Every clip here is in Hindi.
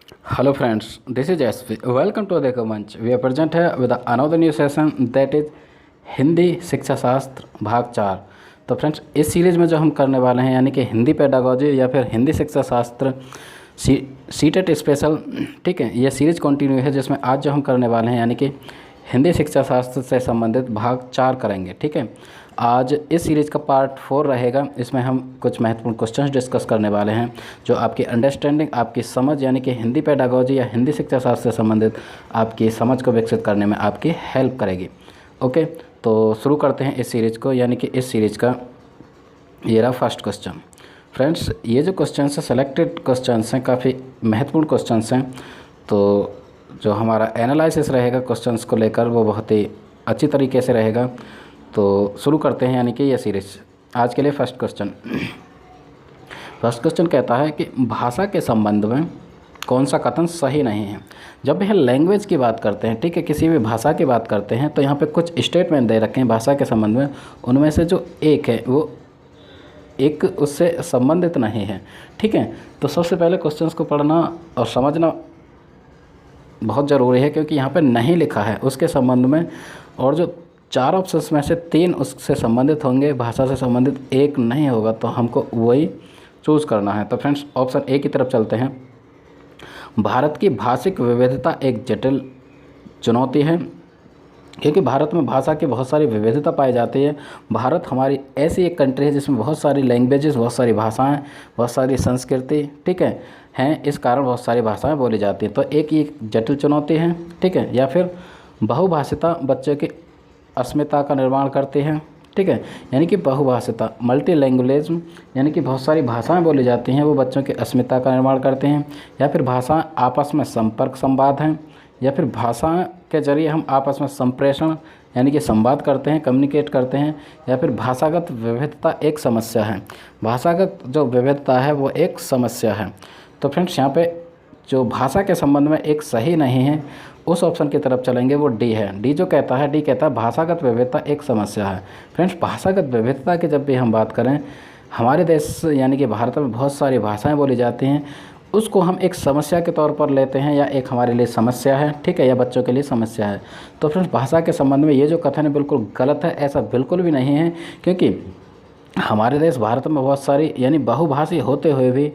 Hello friends, this is SV. Welcome to the मंच. We are present here with another new session that is Hindi शिक्षा शास्त्र भाग 4। तो फ्रेंड्स इस सीरीज़ में जो हम करने वाले हैं यानी कि हिंदी पेडागोजी या फिर हिंदी शिक्षा शास्त्र सीटेट स्पेशल, ठीक है, ये सीरीज़ कंटिन्यू है जिसमें आज जो हम करने वाले हैं यानी कि हिंदी शिक्षा शास्त्र से संबंधित भाग 4 करेंगे। ठीक है, आज इस सीरीज़ का पार्ट 4 रहेगा। इसमें हम कुछ महत्वपूर्ण क्वेश्चंस डिस्कस करने वाले हैं जो आपकी अंडरस्टैंडिंग, आपकी समझ यानी कि हिंदी पेडागोजी या हिंदी शिक्षा शास्त्र से संबंधित आपकी समझ को विकसित करने में आपकी हेल्प करेगी। ओके, तो शुरू करते हैं इस सीरीज़ को। यानी कि इस सीरीज़ का ये रहा फर्स्ट क्वेश्चन। फ्रेंड्स ये जो क्वेश्चन है सेलेक्टेड क्वेश्चंस हैं, काफ़ी महत्वपूर्ण क्वेश्चंस हैं। तो जो हमारा एनालिसिस रहेगा क्वेश्चंस को लेकर वो बहुत ही अच्छी तरीके से रहेगा। तो शुरू करते हैं यानी कि ये सीरीज़। आज के लिए फर्स्ट क्वेश्चन कहता है कि भाषा के संबंध में कौन सा कथन सही नहीं है। जब हम लैंग्वेज की बात करते हैं, ठीक है, किसी भी भाषा की बात करते हैं तो यहाँ पे कुछ स्टेटमेंट दे रखे हैं भाषा के संबंध में, उनमें से जो एक है वो एक उससे संबंधित नहीं है। ठीक है, तो सबसे पहले क्वेश्चंस को पढ़ना और समझना बहुत ज़रूरी है क्योंकि यहाँ पे नहीं लिखा है उसके संबंध में, और जो 4 ऑप्शंस में से 3 उससे संबंधित होंगे, भाषा से संबंधित एक नहीं होगा, तो हमको वही चूज़ करना है। तो फ्रेंड्स ऑप्शन ए की तरफ चलते हैं। भारत की भाषिक विविधता एक जटिल चुनौती है क्योंकि भारत में भाषा की बहुत सारी विविधता पाई जाती है। भारत हमारी ऐसी एक कंट्री है जिसमें बहुत सारी लैंग्वेजेस, बहुत सारी भाषाएं, बहुत सारी संस्कृति, ठीक है, हैं। इस कारण बहुत सारी भाषाएं बोली जाती हैं। तो एक ये जटिल चुनौती है, ठीक है। या फिर बहुभाषिता बच्चों की अस्मिता का निर्माण करती है, ठीक है, यानी कि बहुभाषिता मल्टीलैंग्वेज यानी कि बहुत सारी भाषाएं बोली जाती हैं, वो बच्चों की अस्मिता का निर्माण करते हैं। या फिर भाषा आपस में संपर्क संवाद हैं, या फिर भाषा के जरिए हम आपस में संप्रेषण यानी कि संवाद करते हैं, कम्युनिकेट करते हैं। या फिर भाषागत विविधता एक समस्या है। भाषागत जो विविधता है वो एक समस्या है। तो फ्रेंड्स यहाँ पे जो भाषा के संबंध में एक सही नहीं है उस ऑप्शन की तरफ चलेंगे, वो डी है। डी जो कहता है, डी कहता है भाषागत विविधता एक समस्या है। फ्रेंड्स भाषागत विविधता की जब भी हम बात करें, हमारे देश यानी कि भारत में बहुत सारी भाषाएं बोली जाती हैं, उसको हम एक समस्या के तौर पर लेते हैं या एक हमारे लिए समस्या है, ठीक है, या बच्चों के लिए समस्या है। तो फ्रेंड्स भाषा के संबंध में ये जो कथन है बिल्कुल गलत है, ऐसा बिल्कुल भी नहीं है क्योंकि हमारे देश भारत में बहुत सारी यानी बहुभाषी होते हुए भी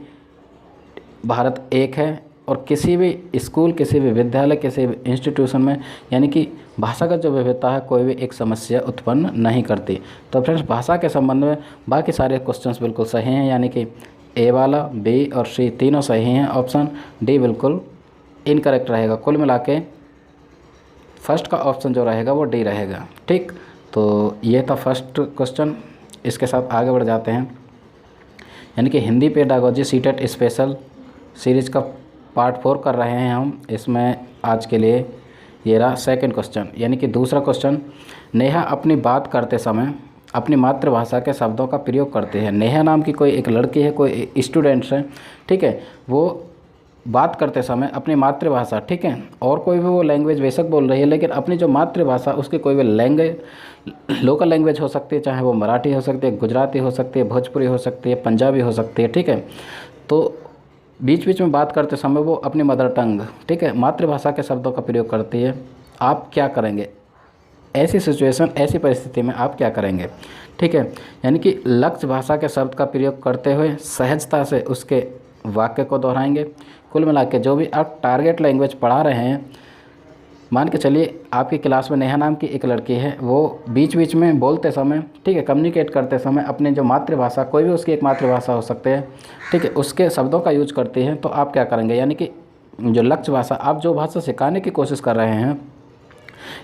भारत एक है, और किसी भी स्कूल, किसी भी विद्यालय, किसी भी इंस्टीट्यूशन में यानी कि भाषागत जो विविधता है कोई भी एक समस्या उत्पन्न नहीं करती। तो फ्रेंड्स भाषा के संबंध में बाकी सारे क्वेश्चंस बिल्कुल सही हैं, यानी कि ए वाला, बी और सी तीनों सही हैं। ऑप्शन डी बिल्कुल इनकरेक्ट रहेगा। कुल मिला के फर्स्ट का ऑप्शन जो रहेगा वो डी रहेगा। ठीक, तो ये था फर्स्ट क्वेश्चन। इसके साथ आगे बढ़ जाते हैं। यानी कि Hindi pedagogy CTET special series का पार्ट 4 कर रहे हैं हम। इसमें आज के लिए ये रहा सेकंड क्वेश्चन, यानी कि दूसरा क्वेश्चन। नेहा अपनी बात करते समय अपनी मातृभाषा के शब्दों का प्रयोग करते हैं। नेहा नाम की कोई एक लड़की है, कोई स्टूडेंट्स है, ठीक है, वो बात करते समय अपनी मातृभाषा, ठीक है, और कोई भी वो लैंग्वेज बेशक बोल रही है, लेकिन अपनी जो मातृभाषा उसकी कोई भी लैंग्वेज, लोकल लैंग्वेज हो सकती है, चाहे वो मराठी हो सकती है, गुजराती हो सकती है, भोजपुरी हो सकती है, पंजाबी हो सकती है, ठीक है। तो बीच बीच में बात करते समय वो अपनी मदर टंग, ठीक है, मातृभाषा के शब्दों का प्रयोग करती है। आप क्या करेंगे ऐसी सिचुएशन, ऐसी परिस्थिति में आप क्या करेंगे, ठीक है। यानी कि लक्ष्य भाषा के शब्द का प्रयोग करते हुए सहजता से उसके वाक्य को दोहराएंगे। कुल मिला के जो भी आप टारगेट लैंग्वेज पढ़ा रहे हैं, मान के चलिए आपकी क्लास में नेहा नाम की एक लड़की है, वो बीच बीच में बोलते समय, ठीक है, कम्युनिकेट करते समय अपनी जो मातृभाषा, कोई भी उसकी एक मातृभाषा हो सकते हैं, ठीक है, उसके शब्दों का यूज करती है। तो आप क्या करेंगे, यानी कि जो लक्ष्य भाषा, आप जो भाषा सिखाने की कोशिश कर रहे हैं,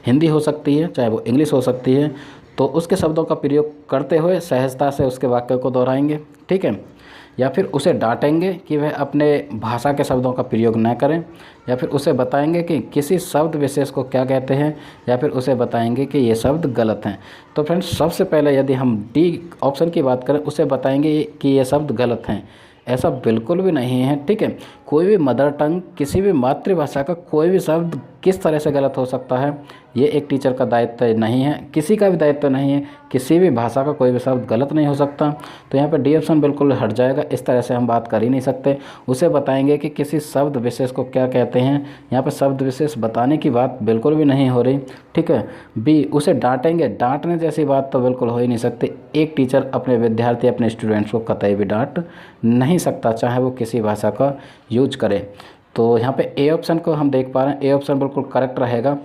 हिंदी हो सकती है, चाहे वो इंग्लिश हो सकती है, तो उसके शब्दों का प्रयोग करते हुए सहजता से उसके वाक्य को दोहराएंगे, ठीक है। या फिर उसे डांटेंगे कि वह अपने भाषा के शब्दों का प्रयोग न करें, या फिर उसे बताएंगे कि किसी शब्द विशेष को क्या कहते हैं, या फिर उसे बताएंगे कि ये शब्द गलत हैं। तो फ्रेंड्स सबसे पहले यदि हम डी ऑप्शन की बात करें, उसे बताएंगे कि ये शब्द गलत हैं, ऐसा बिल्कुल भी नहीं है, ठीक है। कोई भी मदर टंग, किसी भी मातृभाषा का कोई भी शब्द किस तरह से गलत हो सकता है, ये एक टीचर का दायित्व नहीं है, किसी का भी दायित्व नहीं है। किसी भी भाषा का कोई भी शब्द गलत नहीं हो सकता। तो यहाँ पे डी ऑप्शन बिल्कुल हट जाएगा। इस तरह से हम बात कर ही नहीं सकते। उसे बताएंगे कि किसी शब्द विशेष को क्या कहते हैं, यहाँ पे शब्द विशेष बताने की बात बिल्कुल भी नहीं हो रही, ठीक है। बी, उसे डांटेंगे, डांटने जैसी बात तो बिल्कुल हो ही नहीं सकती। एक टीचर अपने विद्यार्थी, अपने स्टूडेंट्स को कतई भी डांट नहीं सकता, चाहे वो किसी भाषा का यूज करे। तो यहाँ पे ए ऑप्शन को हम देख पा रहे हैं, ए ऑप्शन बिल्कुल करेक्ट रहेगा।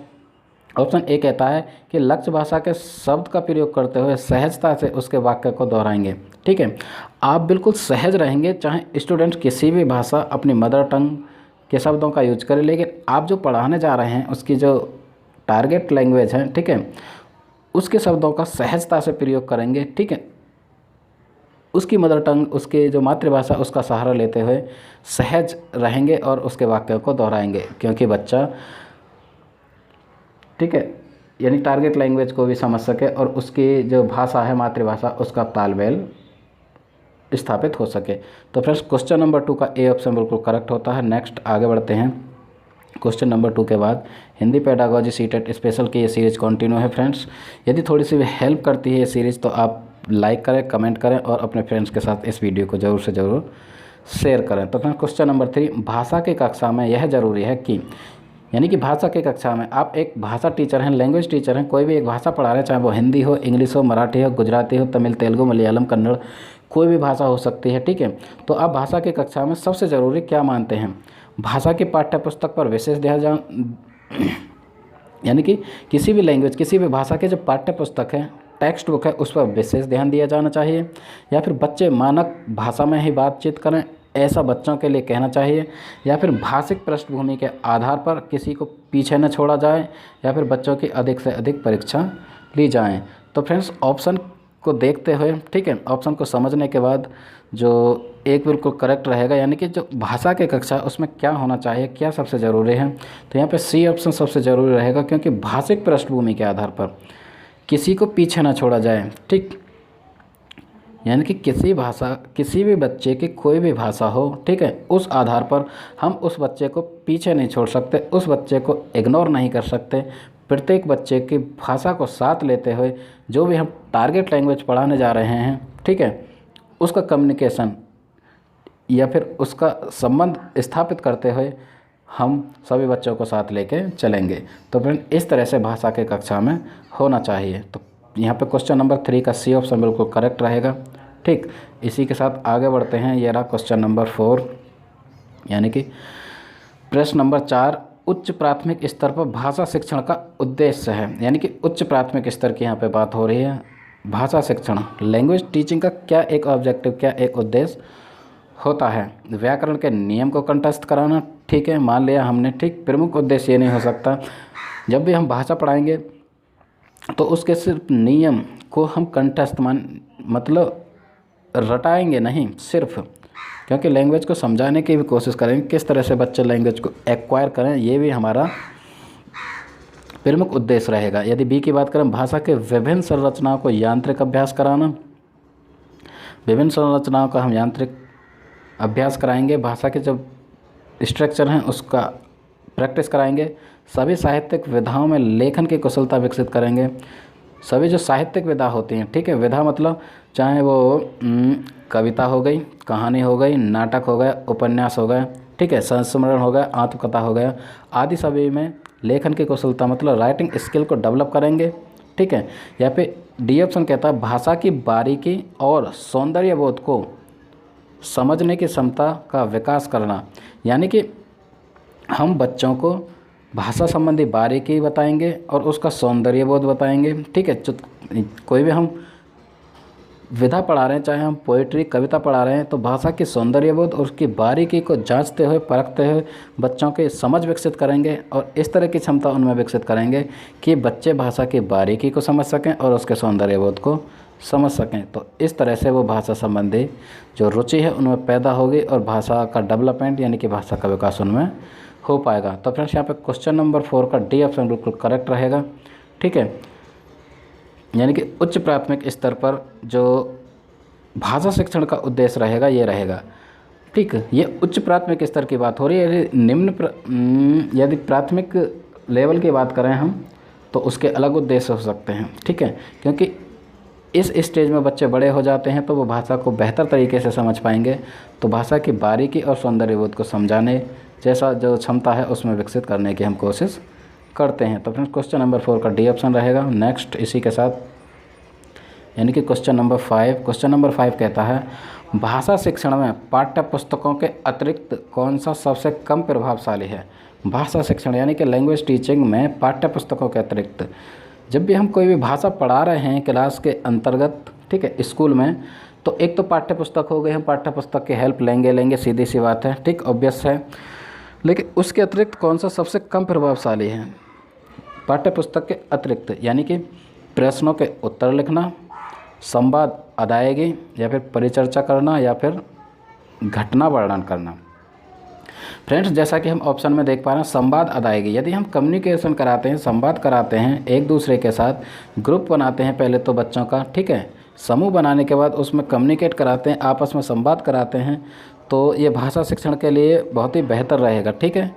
ऑप्शन ए कहता है कि लक्ष्य भाषा के शब्द का प्रयोग करते हुए सहजता से उसके वाक्य को दोहराएंगे, ठीक है। आप बिल्कुल सहज रहेंगे, चाहे स्टूडेंट किसी भी भाषा अपनी मदर टंग के शब्दों का यूज करें, लेकिन आप जो पढ़ाने जा रहे हैं उसकी जो टारगेट लैंग्वेज है, ठीक है, उसके शब्दों का सहजता से प्रयोग करेंगे, ठीक है। उसकी मदर टंग, उसके जो मातृभाषा, उसका सहारा लेते हुए सहज रहेंगे और उसके वाक्यों को दोहराएंगे, क्योंकि बच्चा, ठीक है, यानी टारगेट लैंग्वेज को भी समझ सके और उसकी जो भाषा है मातृभाषा, उसका तालमेल स्थापित हो सके। तो फ्रेंड्स क्वेश्चन नंबर 2 का ए ऑप्शन बिल्कुल करेक्ट होता है। नेक्स्ट आगे बढ़ते हैं। क्वेश्चन नंबर 2 के बाद हिंदी पेडागोजी सीटेट स्पेशल की ये सीरीज़ कंटिन्यू है फ्रेंड्स। यदि थोड़ी सी भी हेल्प करती है ये सीरीज़ तो आप लाइक करें, कमेंट करें और अपने फ्रेंड्स के साथ इस वीडियो को ज़रूर से ज़रूर शेयर करें। तो फ्रेंड्स क्वेश्चन नंबर 3, भाषा की कक्षा में यह ज़रूरी है कि, यानी कि भाषा की कक्षा में आप एक भाषा टीचर हैं, लैंग्वेज टीचर हैं, कोई भी एक भाषा पढ़ा रहे हैं, चाहे वो हिंदी हो, इंग्लिश हो, मराठी हो, गुजराती हो, तमिल, तेलुगु, मलयालम, कन्नड़, कोई भी भाषा हो सकती है, ठीक है। तो आप भाषा की कक्षा में सबसे ज़रूरी क्या मानते हैं? भाषा की पाठ्य पुस्तक पर विशेष ध्यान, यानी कि किसी भी लैंग्वेज, किसी भी भाषा के जो पाठ्य पुस्तक है, टेक्स्ट बुक है, उस पर विशेष ध्यान दिया जाना चाहिए, या फिर बच्चे मानक भाषा में ही बातचीत करें, ऐसा बच्चों के लिए कहना चाहिए, या फिर भाषिक पृष्ठभूमि के आधार पर किसी को पीछे न छोड़ा जाए, या फिर बच्चों की अधिक से अधिक परीक्षा ली जाए। तो फ्रेंड्स ऑप्शन को देखते हुए, ठीक है, ऑप्शन को समझने के बाद जो एक बिल्कुल करेक्ट रहेगा, यानी कि जो भाषा की कक्षा उसमें क्या होना चाहिए, क्या सबसे ज़रूरी है, तो यहाँ पे सी ऑप्शन सबसे ज़रूरी रहेगा, क्योंकि भाषिक पृष्ठभूमि के आधार पर किसी को पीछे ना छोड़ा जाए, ठीक, यानी कि किसी भाषा, किसी भी बच्चे की कोई भी भाषा हो, ठीक है, उस आधार पर हम उस बच्चे को पीछे नहीं छोड़ सकते, उस बच्चे को इग्नोर नहीं कर सकते। प्रत्येक बच्चे की भाषा को साथ लेते हुए जो भी हम टारगेट लैंग्वेज पढ़ाने जा रहे हैं, ठीक है, उसका कम्युनिकेशन या फिर उसका संबंध स्थापित करते हुए हम सभी बच्चों को साथ लेके चलेंगे। तो फ्रेंड इस तरह से भाषा के कक्षा में होना चाहिए। तो यहाँ पे क्वेश्चन नंबर 3 का सी ऑप्शन बिल्कुल करेक्ट रहेगा, ठीक। इसी के साथ आगे बढ़ते हैं। ये रहा क्वेश्चन नंबर 4, यानी कि प्रश्न नंबर 4, उच्च प्राथमिक स्तर पर भाषा शिक्षण का उद्देश्य है, यानी कि उच्च प्राथमिक स्तर की यहाँ पे बात हो रही है। भाषा शिक्षण, लैंग्वेज टीचिंग का क्या एक ऑब्जेक्टिव, क्या एक उद्देश्य होता है? व्याकरण के नियम को कंठस्थ कराना, ठीक है, मान लिया हमने, ठीक। प्रमुख उद्देश्य ये नहीं हो सकता। जब भी हम भाषा पढ़ाएंगे तो उसके सिर्फ नियम को हम कंठस्थ मतलब रटाएंगे नहीं सिर्फ, क्योंकि लैंग्वेज को समझाने की भी कोशिश करेंगे, किस तरह से बच्चे लैंग्वेज को एक्वायर करें, ये भी हमारा प्रमुख उद्देश्य रहेगा। यदि बी की बात करें, भाषा के विभिन्न संरचनाओं को यांत्रिक अभ्यास कराना, विभिन्न संरचनाओं का हम यांत्रिक अभ्यास कराएंगे, भाषा के जो स्ट्रक्चर हैं उसका प्रैक्टिस कराएंगे, सभी साहित्यिक विधाओं में लेखन की कुशलता विकसित करेंगे। सभी जो साहित्यिक विधा होती हैं, ठीक है, विधा मतलब चाहे वो कविता हो गई, कहानी हो गई, नाटक हो गया, उपन्यास हो गया, ठीक है, संस्मरण हो गया, आत्मकथा हो गया, आदि सभी में लेखन की कुशलता मतलब राइटिंग स्किल को डेवलप करेंगे, ठीक है। यहाँ पे डी ऑप्शन कहता है भाषा की बारीकी और सौंदर्य बोध को समझने की क्षमता का विकास करना, यानी कि हम बच्चों को भाषा संबंधी बारीकी बताएंगे और उसका सौंदर्य बोध बताएंगे, ठीक है। कोई भी हम विधा पढ़ा रहे हैं, चाहे हम पोइट्री, कविता पढ़ा रहे हैं, तो भाषा की सौंदर्य बोध और उसकी बारीकी को जांचते हुए, परखते हुए बच्चों के समझ विकसित करेंगे और इस तरह की क्षमता उनमें विकसित करेंगे कि बच्चे भाषा की बारीकी को समझ सकें और उसके सौंदर्य बोध को समझ सकें। तो इस तरह से वो भाषा संबंधी जो रुचि है उनमें पैदा होगी और भाषा का डेवलपमेंट यानी कि भाषा का विकास उनमें हो पाएगा। तो फ्रेंड्स यहाँ पे क्वेश्चन नंबर 4 का डी ऑप्शन बिल्कुल करेक्ट रहेगा, ठीक है, यानी कि उच्च प्राथमिक स्तर पर जो भाषा शिक्षण का उद्देश्य रहेगा ये रहेगा ठीक, ये उच्च प्राथमिक स्तर की बात हो रही है। यदि प्राथमिक लेवल की बात करें हम तो उसके अलग उद्देश्य हो सकते हैं। ठीक है, क्योंकि इस स्टेज में बच्चे बड़े हो जाते हैं तो वो भाषा को बेहतर तरीके से समझ पाएंगे, तो भाषा की बारीकी और सौंदर्यबोध को समझाने जैसा जो क्षमता है उसमें विकसित करने की हम कोशिश करते हैं। तो फ्रेंड्स क्वेश्चन नंबर 4 का डी ऑप्शन रहेगा। नेक्स्ट इसी के साथ यानी कि क्वेश्चन नंबर 5। क्वेश्चन नंबर 5 कहता है भाषा शिक्षण में पाठ्य पुस्तकों के अतिरिक्त कौन सा सबसे कम प्रभावशाली है। भाषा शिक्षण यानी कि लैंग्वेज टीचिंग में पाठ्य पुस्तकों के अतिरिक्त जब भी हम कोई भी भाषा पढ़ा रहे हैं क्लास के अंतर्गत, ठीक है, स्कूल में, तो एक तो पाठ्य पुस्तक हो गई, हम पाठ्य पुस्तक की हेल्प लेंगे, सीधी सी बात है, ठीक, ऑब्वियस है। लेकिन उसके अतिरिक्त कौन सा सबसे कम प्रभावशाली है पाठ्य पुस्तक के अतिरिक्त, यानी कि प्रश्नों के उत्तर लिखना, संवाद अदायगी या फिर परिचर्चा करना या फिर घटना वर्णन करना। फ्रेंड्स जैसा कि हम ऑप्शन में देख पा रहे हैं संवाद अदायगी, यदि हम कम्युनिकेशन कराते हैं, संवाद कराते हैं एक दूसरे के साथ, ग्रुप बनाते हैं पहले तो बच्चों का, ठीक है, समूह बनाने के बाद उसमें कम्युनिकेट कराते हैं, आपस में संवाद कराते हैं, तो ये भाषा शिक्षण के लिए बहुत ही बेहतर रहेगा। ठीक है,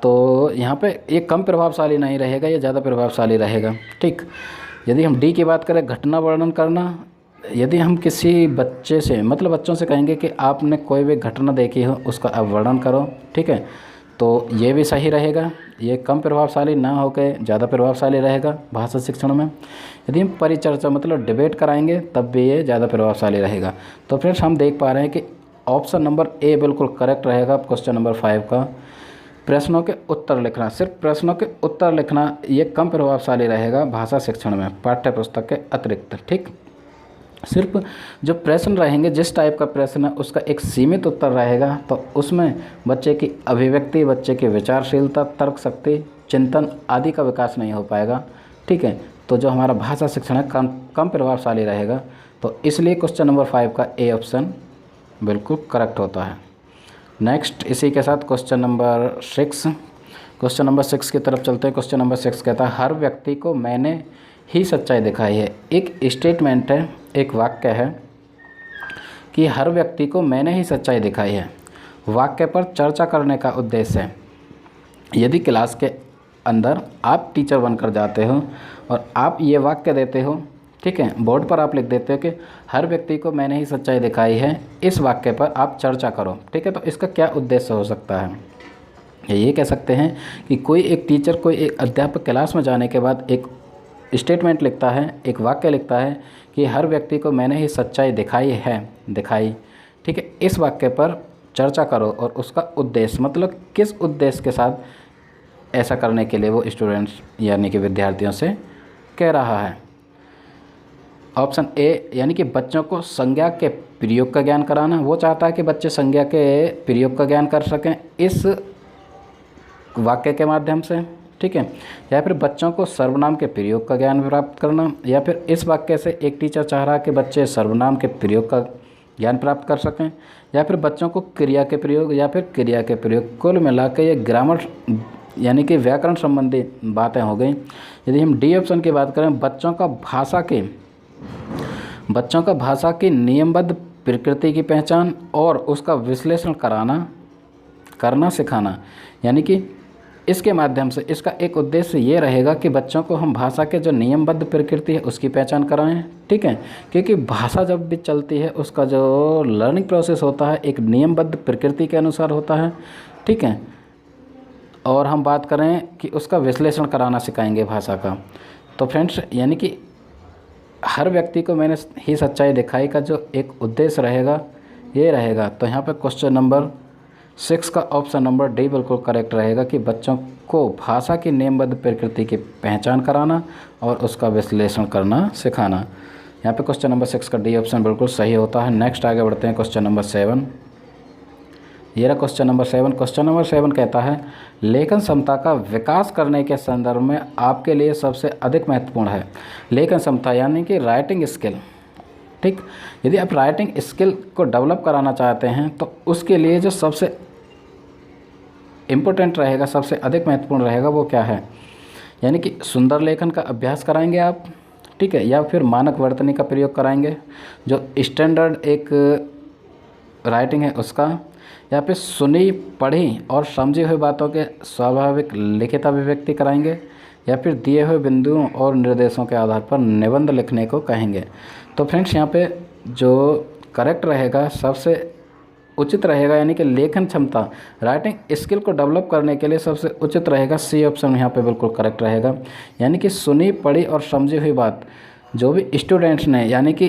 तो यहाँ पे ये कम प्रभावशाली नहीं रहेगा, ये ज़्यादा प्रभावशाली रहेगा। ठीक, यदि हम डी की बात करें घटना वर्णन करना, यदि हम किसी बच्चे से मतलब बच्चों से कहेंगे कि आपने कोई भी घटना देखी हो उसका आप वर्णन करो, ठीक है, तो ये भी सही रहेगा, ये कम प्रभावशाली ना होकर ज़्यादा प्रभावशाली रहेगा भाषा शिक्षण में। यदि हम परिचर्चा मतलब डिबेट कराएंगे तब भी ये ज़्यादा प्रभावशाली रहेगा। तो फ्रेंड्स हम देख पा रहे हैं कि ऑप्शन नंबर ए बिल्कुल करेक्ट रहेगा क्वेश्चन नंबर 5 का। प्रश्नों के उत्तर लिखना, सिर्फ प्रश्नों के उत्तर लिखना ये कम प्रभावशाली रहेगा भाषा शिक्षण में पाठ्य पुस्तक के अतिरिक्त। ठीक, सिर्फ जो प्रश्न रहेंगे, जिस टाइप का प्रश्न है उसका एक सीमित उत्तर रहेगा, तो उसमें बच्चे की अभिव्यक्ति, बच्चे की विचारशीलता, तर्क शक्ति, चिंतन आदि का विकास नहीं हो पाएगा। ठीक है, तो जो हमारा भाषा शिक्षण है कम प्रभावशाली रहेगा। तो इसलिए क्वेश्चन नंबर 5 का ए ऑप्शन बिल्कुल करेक्ट होता है। नेक्स्ट इसी के साथ क्वेश्चन नंबर 6। क्वेश्चन नंबर 6 की तरफ चलते हैं। क्वेश्चन नंबर 6 कहता है हर व्यक्ति को मैंने ही सच्चाई दिखाई है। एक स्टेटमेंट है, एक वाक्य है कि हर व्यक्ति को मैंने ही सच्चाई दिखाई है। वाक्य पर चर्चा करने का उद्देश्य है, यदि क्लास के अंदर आप टीचर बनकर जाते हो और आप ये वाक्य देते हो, ठीक है, बोर्ड पर आप लिख देते हो कि हर व्यक्ति को मैंने ही सच्चाई दिखाई है, इस वाक्य पर आप चर्चा करो। ठीक है, तो इसका क्या उद्देश्य हो सकता है? ये कह सकते हैं कि कोई एक टीचर, कोई एक अध्यापक क्लास में जाने के बाद एक स्टेटमेंट लिखता है, एक वाक्य लिखता है कि हर व्यक्ति को मैंने ही सच्चाई दिखाई। ठीक है, इस वाक्य पर चर्चा करो और उसका उद्देश्य मतलब किस उद्देश्य के साथ ऐसा करने के लिए वो स्टूडेंट्स यानी कि विद्यार्थियों से कह रहा है। ऑप्शन ए यानी कि बच्चों को संज्ञा के प्रयोग का ज्ञान कराना। वो चाहता है कि बच्चे संज्ञा के प्रयोग का ज्ञान कर सकें इस वाक्य के माध्यम से। ठीक है, या फिर बच्चों को सर्वनाम के प्रयोग का ज्ञान प्राप्त करना, या फिर इस वाक्य से एक टीचर चाह रहा है कि बच्चे सर्वनाम के प्रयोग का ज्ञान प्राप्त कर सकें, या फिर बच्चों को क्रिया के प्रयोग या फिर क्रिया के प्रयोग। कुल मिला के ये ग्रामर यानी कि व्याकरण संबंधी बातें हो गई। यदि हम डी ऑप्शन की बात करें, बच्चों का भाषा की नियमबद्ध प्रकृति की पहचान और उसका विश्लेषण करना सिखाना, यानी कि इसके माध्यम से इसका एक उद्देश्य ये रहेगा कि बच्चों को हम भाषा के जो नियमबद्ध प्रकृति है उसकी पहचान कराएं। ठीक है, क्योंकि भाषा जब भी चलती है उसका जो लर्निंग प्रोसेस होता है एक नियमबद्ध प्रकृति के अनुसार होता है। ठीक है, और हम बात करें कि उसका विश्लेषण कराना सिखाएंगे भाषा का। तो फ्रेंड्स यानी कि हर व्यक्ति को मैंने ही सच्चाई दिखाई का जो एक उद्देश्य रहेगा ये रहेगा। तो यहाँ पर क्वेश्चन नंबर 6 का ऑप्शन नंबर डी बिल्कुल करेक्ट रहेगा कि बच्चों को भाषा की नियमबद्ध प्रकृति की पहचान कराना और उसका विश्लेषण करना सिखाना। यहाँ पे क्वेश्चन नंबर 6 का डी ऑप्शन बिल्कुल सही होता है। नेक्स्ट आगे बढ़ते हैं क्वेश्चन नंबर 7। ये रहा क्वेश्चन नंबर 7। क्वेश्चन नंबर 7 कहता है लेखन क्षमता का विकास करने के संदर्भ में आपके लिए सबसे अधिक महत्वपूर्ण है। लेखन क्षमता यानी कि राइटिंग स्किल। ठीक, यदि आप राइटिंग स्किल को डेवलप कराना चाहते हैं तो उसके लिए जो सबसे इम्पोर्टेंट रहेगा, सबसे अधिक महत्वपूर्ण रहेगा वो क्या है, यानी कि सुंदर लेखन का अभ्यास कराएंगे आप। ठीक है, या फिर मानक वर्तनी का प्रयोग कराएंगे, जो स्टैंडर्ड एक राइटिंग है उसका, या फिर सुनी पढ़ी और समझी हुई बातों के स्वाभाविक लिखित अभिव्यक्ति कराएंगे, या फिर दिए हुए बिंदुओं और निर्देशों के आधार पर निबंध लिखने को कहेंगे। तो फ्रेंड्स यहाँ पे जो करेक्ट रहेगा, सबसे उचित रहेगा, यानी कि लेखन क्षमता, राइटिंग स्किल को डेवलप करने के लिए सबसे उचित रहेगा सी ऑप्शन यहाँ पे बिल्कुल करेक्ट रहेगा। यानी कि सुनी पढ़ी और समझी हुई बात, जो भी स्टूडेंट्स ने, यानी कि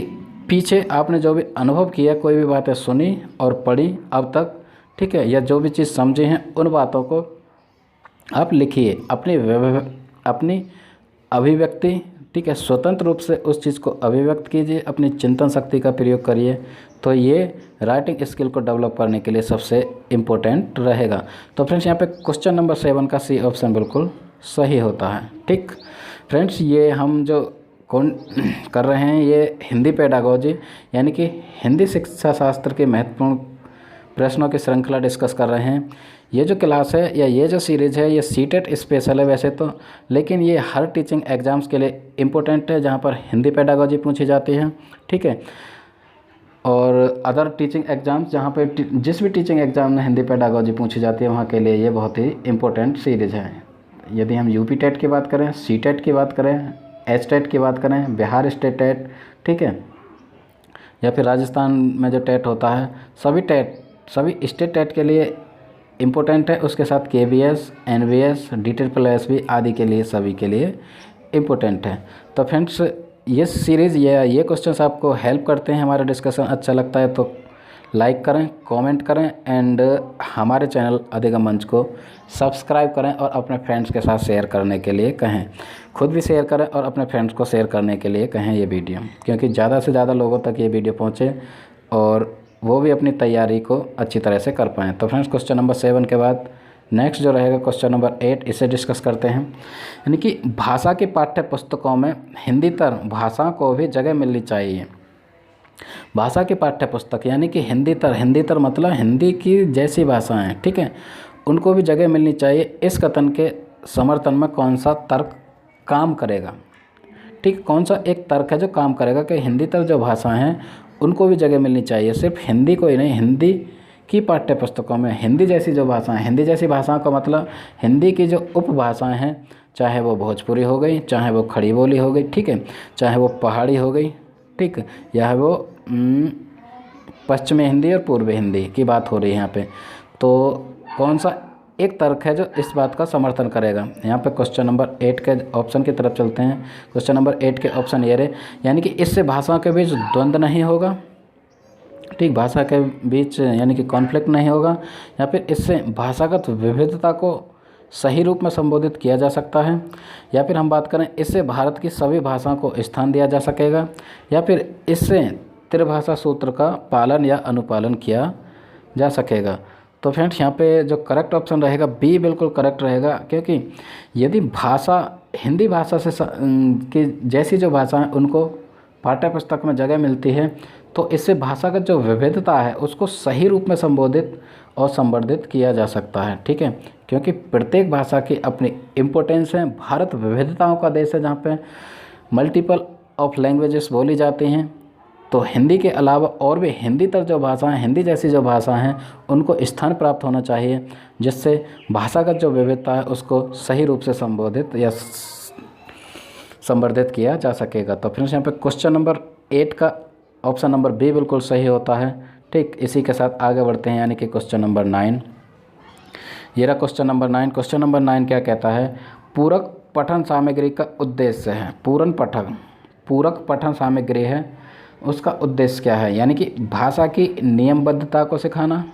पीछे आपने जो भी अनुभव किया, कोई भी बातें सुनी और पढ़ी अब तक, ठीक है, या जो भी चीज़ समझे हैं उन बातों को आप लिखिए, अपनी अभिव्यक्ति, ठीक है, स्वतंत्र रूप से उस चीज़ को अभिव्यक्त कीजिए, अपनी चिंतन शक्ति का प्रयोग करिए। तो ये राइटिंग स्किल को डेवलप करने के लिए सबसे इम्पोर्टेंट रहेगा। तो फ्रेंड्स यहाँ पे क्वेश्चन नंबर 7 का सी ऑप्शन बिल्कुल सही होता है। ठीक फ्रेंड्स, ये हम जो कौन कर रहे हैं, ये हिंदी पेडागोजी यानी कि हिंदी शिक्षा शास्त्र के महत्वपूर्ण प्रश्नों की श्रृंखला डिस्कस कर रहे हैं। ये जो क्लास है या ये जो सीरीज़ है, ये सीटेट स्पेशल है वैसे तो, लेकिन ये हर टीचिंग एग्ज़ाम्स के लिए इम्पोर्टेंट है जहाँ पर हिंदी पेडागोजी पूछी जाती है, ठीक है। और अदर टीचिंग एग्ज़ाम्स जहाँ पे जिस भी टीचिंग एग्ज़ाम में हिंदी पेडागोजी पूछी जाती है वहाँ के लिए ये बहुत ही इम्पोर्टेंट सीरीज़ है। यदि हम यूपी टेट की बात करें, सी टेट की बात करें, एच टेट की बात करें, बिहार स्टेट टेट, ठीक है, या फिर राजस्थान में जो टेट होता है, सभी स्टेट टेट के लिए इम्पोर्टेंट है। उसके साथ KBS, NBS, DSSS आदि के लिए, सभी के लिए इम्पोर्टेंट है। तो फ्रेंड्स, ये सीरीज़ ये क्वेश्चंस आपको हेल्प करते हैं, हमारा डिस्कशन अच्छा लगता है तो लाइक करें, कमेंट करें एंड हमारे चैनल अधिगम मंच को सब्सक्राइब करें और अपने फ्रेंड्स के साथ शेयर करने के लिए कहें। खुद भी शेयर करें और अपने फ्रेंड्स को शेयर करने के लिए कहें ये वीडियो, क्योंकि ज़्यादा से ज़्यादा लोगों तक ये वीडियो पहुँचे और वो भी अपनी तैयारी को अच्छी तरह से कर पाएँ। तो फ्रेंड्स, क्वेश्चन नंबर 7 के बाद नेक्स्ट जो रहेगा क्वेश्चन नंबर 8, इसे डिस्कस करते हैं। यानी कि भाषा की पाठ्य पुस्तकों में हिंदीतर भाषा को भी जगह मिलनी चाहिए। भाषा की पाठ्य पुस्तक यानी कि हिंदीतर मतलब हिंदी की जैसी भाषाएं, ठीक है, उनको भी जगह मिलनी चाहिए। इस कथन के समर्थन में कौन सा तर्क काम करेगा? ठीक, कौन सा एक तर्क है जो काम करेगा कि हिंदीतर जो भाषाएं हैं उनको भी जगह मिलनी चाहिए। सिर्फ हिंदी को ही नहीं, हिंदी की पाठ्य पुस्तकों में हिंदी जैसी जो भाषाएं, हिंदी जैसी भाषाओं का मतलब हिंदी की जो उपभाषाएं हैं, चाहे वो भोजपुरी हो गई, चाहे वो खड़ी बोली हो गई, ठीक है, चाहे वो पहाड़ी हो गई, ठीक, या वो पश्चिमी हिंदी और पूर्वी हिंदी की बात हो रही है यहाँ पे, तो कौन सा एक तर्क है जो इस बात का समर्थन करेगा? यहाँ पे क्वेश्चन नंबर 8 के ऑप्शन की तरफ चलते हैं। क्वेश्चन नंबर 8 के ऑप्शन ये रहे, यानी कि इससे भाषा के बीच द्वंद्व नहीं होगा, ठीक, भाषा के बीच यानी कि कॉन्फ्लिक्ट नहीं होगा, या फिर इससे भाषागत विविधता को सही रूप में संबोधित किया जा सकता है, या फिर हम बात करें इससे भारत की सभी भाषाओं को स्थान दिया जा सकेगा, या फिर इससे त्रिभाषा सूत्र का पालन या अनुपालन किया जा सकेगा। तो फ्रेंड्स, यहाँ पे जो करेक्ट ऑप्शन रहेगा बी बिल्कुल करेक्ट रहेगा, क्योंकि यदि भाषा हिंदी भाषा से की जैसी जो भाषा है उनको पाठ्य पुस्तक में जगह मिलती है, तो इससे भाषागत जो विविधता है उसको सही रूप में संबोधित और संवर्धित किया जा सकता है, ठीक है, क्योंकि प्रत्येक भाषा की अपनी इम्पोर्टेंस है। भारत विविधताओं का देश है जहाँ पे मल्टीपल ऑफ लैंग्वेजेस बोली जाती हैं, तो हिंदी के अलावा और भी हिंदीतर जो भाषाएं, हिंदी जैसी जो भाषा हैं उनको स्थान प्राप्त होना चाहिए, जिससे भाषागत जो विविधता है उसको सही रूप से संबोधित या संवर्धित किया जा सकेगा। तो फ्रेंड्स, यहाँ पे क्वेश्चन नंबर 8 का ऑप्शन नंबर बी बिल्कुल सही होता है। ठीक, इसी के साथ आगे बढ़ते हैं, यानी कि क्वेश्चन नंबर 9। ये रहा क्वेश्चन नंबर 9। क्वेश्चन नंबर 9 क्या कहता है? पूरक पठन सामग्री का उद्देश्य है। पूरक पठन सामग्री है, उसका उद्देश्य क्या है? यानी कि भाषा की नियमबद्धता को सिखाना।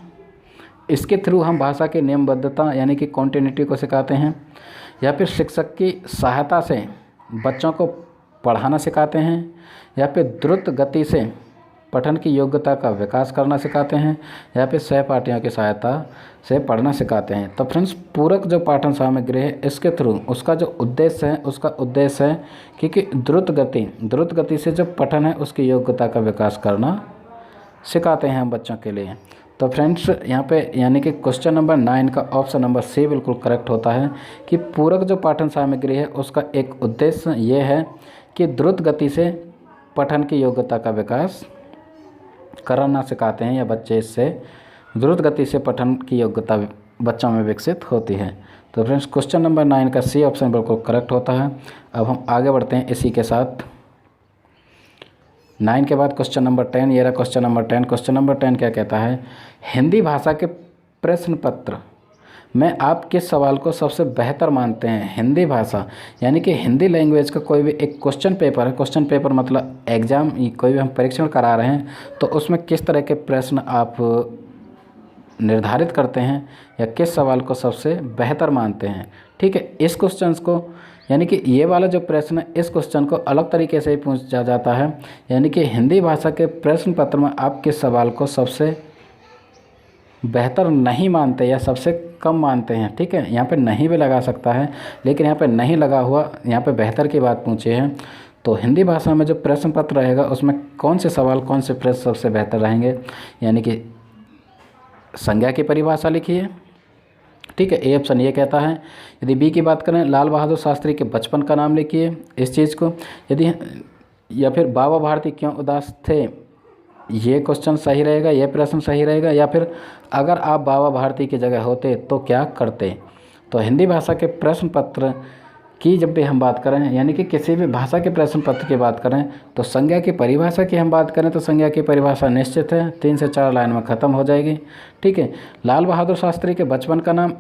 इसके थ्रू हम भाषा की नियमबद्धता यानी कि कॉन्टिन्यूटी को सिखाते हैं, या फिर शिक्षक की सहायता से बच्चों को पढ़ाना सिखाते हैं, या फिर द्रुत गति से पठन की योग्यता का विकास करना सिखाते हैं, या फिर सहपाठियों की सहायता से पढ़ना सिखाते हैं। तो फ्रेंड्स, पूरक जो पाठन सामग्री है इसके थ्रू उसका जो उद्देश्य है, उसका उद्देश्य है कि द्रुत गति से जो पठन है उसकी योग्यता का विकास करना सिखाते हैं हम बच्चों के लिए। तो फ्रेंड्स, यहाँ पे यानी कि क्वेश्चन नंबर 9 का ऑप्शन नंबर सी बिल्कुल करेक्ट होता है कि पूरक जो पाठन सामग्री है उसका एक उद्देश्य ये है कि द्रुत गति से पठन की योग्यता का विकास करना सिखाते हैं, या बच्चे इससे द्रुत गति से पठन की योग्यता बच्चों में विकसित होती है। तो फ्रेंड्स क्वेश्चन नंबर 9 का सी ऑप्शन बिल्कुल करेक्ट होता है। अब हम आगे बढ़ते हैं इसी के साथ। 9 के बाद क्वेश्चन नंबर 10, ये रहा क्वेश्चन नंबर 10। क्वेश्चन नंबर 10 क्या कहता है, हिंदी भाषा के प्रश्न पत्र में आप किस सवाल को सबसे बेहतर मानते हैं। हिंदी भाषा यानी कि हिंदी लैंग्वेज का कोई भी एक क्वेश्चन पेपर है, क्वेश्चन पेपर मतलब एग्ज़ाम, कोई भी हम परीक्षण करा रहे हैं तो उसमें किस तरह के प्रश्न आप निर्धारित करते हैं या किस सवाल को सबसे बेहतर मानते हैं। ठीक है, इस क्वेश्चन को यानी कि ये वाला जो प्रश्न है इस क्वेश्चन को अलग तरीके से ही पूछा जाता है, यानी कि हिंदी भाषा के प्रश्न पत्र में आप किस सवाल को सबसे बेहतर नहीं मानते या सबसे कम मानते हैं। ठीक है, यहाँ पे नहीं भी लगा सकता है, लेकिन यहाँ पे नहीं लगा हुआ, यहाँ पे बेहतर की बात पूछी है। तो हिंदी भाषा में जो प्रश्न पत्र रहेगा उसमें कौन से सवाल, कौन से प्रश्न सबसे बेहतर रहेंगे, यानी कि संज्ञा की परिभाषा लिखिए। ठीक है, ए ऑप्शन ये कहता है। यदि बी की बात करें, लाल बहादुर शास्त्री के बचपन का नाम लिखिए इस चीज़ को। यदि या फिर बाबा भारती क्यों उदास थे, ये क्वेश्चन सही रहेगा, ये प्रश्न सही रहेगा। या फिर अगर आप बाबा भारती की जगह होते तो क्या करते। तो हिंदी भाषा के प्रश्न पत्र की जब भी हम बात करें, यानी कि किसी भी भाषा के प्रश्न पत्र की बात करें, तो संज्ञा की परिभाषा की हम बात करें तो संज्ञा की परिभाषा निश्चित है, 3 से 4 लाइन में ख़त्म हो जाएगी। ठीक है, लाल बहादुर शास्त्री के बचपन का नाम,